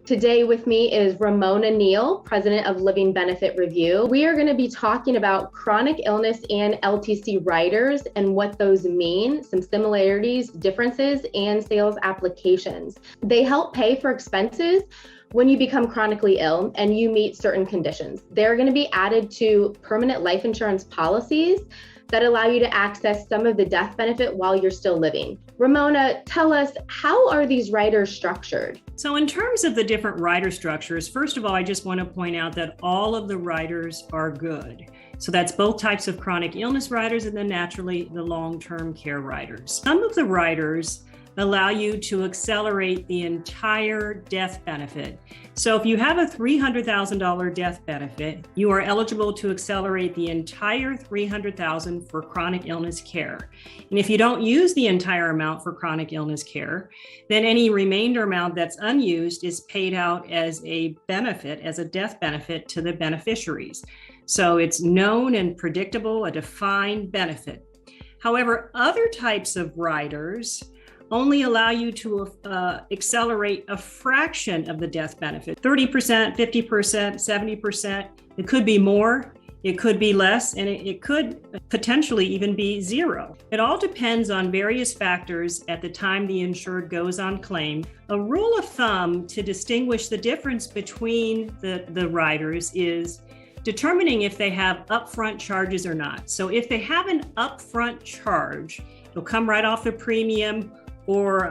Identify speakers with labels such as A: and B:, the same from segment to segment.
A: Today with me is Ramona Neal, President of Living Benefit Review. We are going to be talking about chronic illness and LTC riders and what those mean, some similarities, differences, and sales applications. They help pay for expenses when you become chronically ill and you meet certain conditions. They're going to be added to permanent life insurance policies that allow you to access some of the death benefit while you're still living. Ramona, tell us, how are these riders structured?
B: So in terms of the different rider structures, first of all, I just want to point out that all of the riders are good. So that's both types of chronic illness riders and then naturally the long-term care riders. Some of the riders allow you to accelerate the entire death benefit. So if you have a $300,000 death benefit, you are eligible to accelerate the entire $300,000 for chronic illness care. And if you don't use the entire amount for chronic illness care, then any remainder amount that's unused is paid out as a benefit, as a death benefit to the beneficiaries. So it's known and predictable, a defined benefit. However, other types of riders only allow you to accelerate a fraction of the death benefit, 30%, 50%, 70%. It could be more, it could be less, and it could potentially even be zero. It all depends on various factors at the time the insured goes on claim. A rule of thumb to distinguish the difference between the riders is determining if they have upfront charges or not. So if they have an upfront charge, it'll come right off the premium or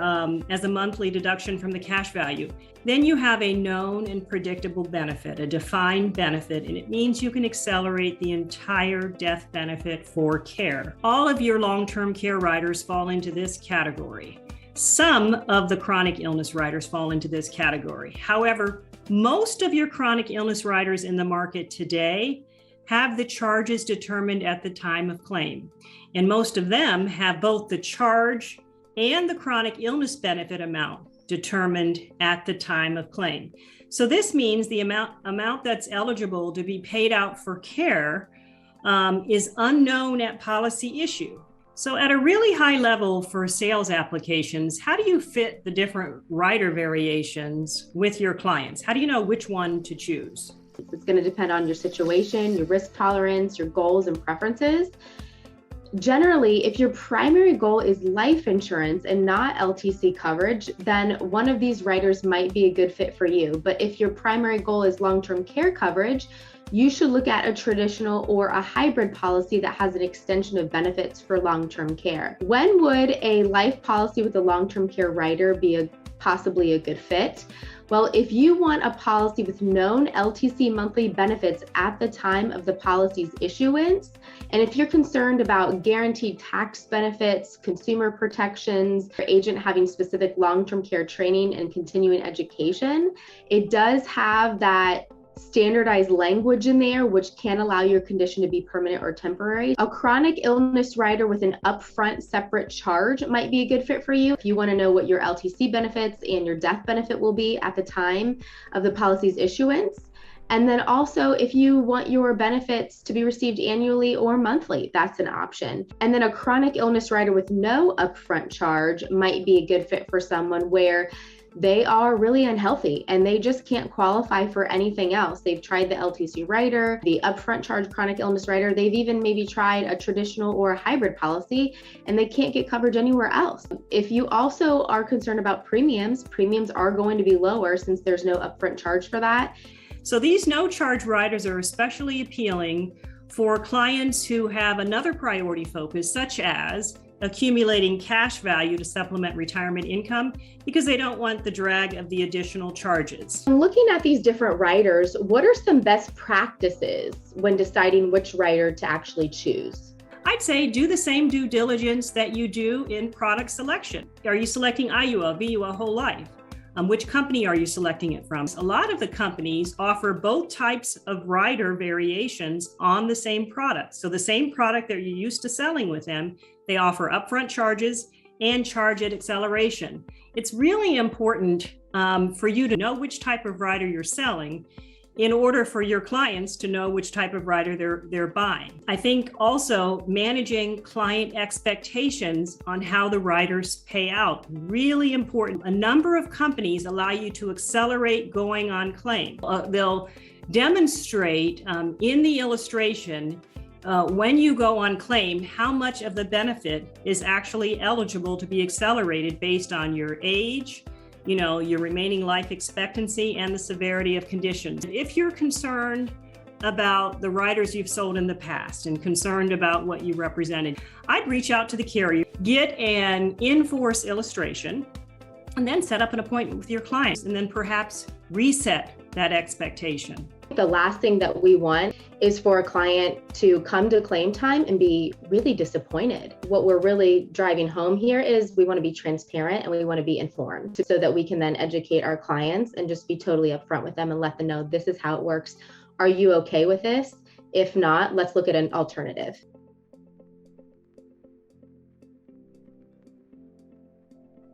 B: as a monthly deduction from the cash value. Then you have a known and predictable benefit, a defined benefit, and it means you can accelerate the entire death benefit for care. All of your long-term care riders fall into this category. Some of the chronic illness riders fall into this category. However, most of your chronic illness riders in the market today have the charges determined at the time of claim. And most of them have both the charge and the chronic illness benefit amount determined at the time of claim. So this means the amount that's eligible to be paid out for care is unknown at policy issue. So at a really high level for sales applications, how do you fit the different rider variations with your clients? How do you know which one to choose?
A: It's going to depend on your situation, your risk tolerance, your goals and preferences. Generally, if your primary goal is life insurance and not LTC coverage, then one of these riders might be a good fit for you. But if your primary goal is long-term care coverage, you should look at a traditional or a hybrid policy that has an extension of benefits for long-term care. When would a life policy with a long-term care rider be possibly a good fit? Well, if you want a policy with known LTC monthly benefits at the time of the policy's issuance, and if you're concerned about guaranteed tax benefits, consumer protections, your agent having specific long-term care training and continuing education, it does have that standardized language in there, which can allow your condition to be permanent or temporary. A chronic illness rider with an upfront separate charge might be a good fit for you if you want to know what your LTC benefits and your death benefit will be at the time of the policy's issuance. And then also, if you want your benefits to be received annually or monthly, that's an option. And then a chronic illness rider with no upfront charge might be a good fit for someone where they are really unhealthy and they just can't qualify for anything else. They've tried the LTC rider, the upfront charge chronic illness rider. They've even maybe tried a traditional or a hybrid policy and they can't get coverage anywhere else. If you also are concerned about premiums are going to be lower since there's no upfront charge for that.
B: So these no charge riders are especially appealing for clients who have another priority focus, such as accumulating cash value to supplement retirement income because they don't want the drag of the additional charges.
A: Looking at these different riders, what are some best practices when deciding which rider to actually choose?
B: I'd say do the same due diligence that you do in product selection. Are you selecting IUL, VUL, whole life? Which company are you selecting it from? A lot of the companies offer both types of rider variations on the same product. So the same product that you're used to selling with them, they offer upfront charges and charge at acceleration. It's really important for you to know which type of rider you're selling in order for your clients to know which type of rider they're buying. I think also managing client expectations on how the riders pay out, really important. A number of companies allow you to accelerate going on claim. They'll demonstrate in the illustration when you go on claim, how much of the benefit is actually eligible to be accelerated based on your age, your remaining life expectancy, and the severity of conditions. If you're concerned about the riders you've sold in the past and concerned about what you represented, I'd reach out to the carrier, get an in-force illustration, and then set up an appointment with your clients, and then perhaps reset that expectation.
A: The last thing that we want is for a client to come to claim time and be really disappointed. What we're really driving home here is we want to be transparent and we want to be informed so that we can then educate our clients and just be totally upfront with them and let them know this is how it works. Are you okay with this? If not, let's look at an alternative.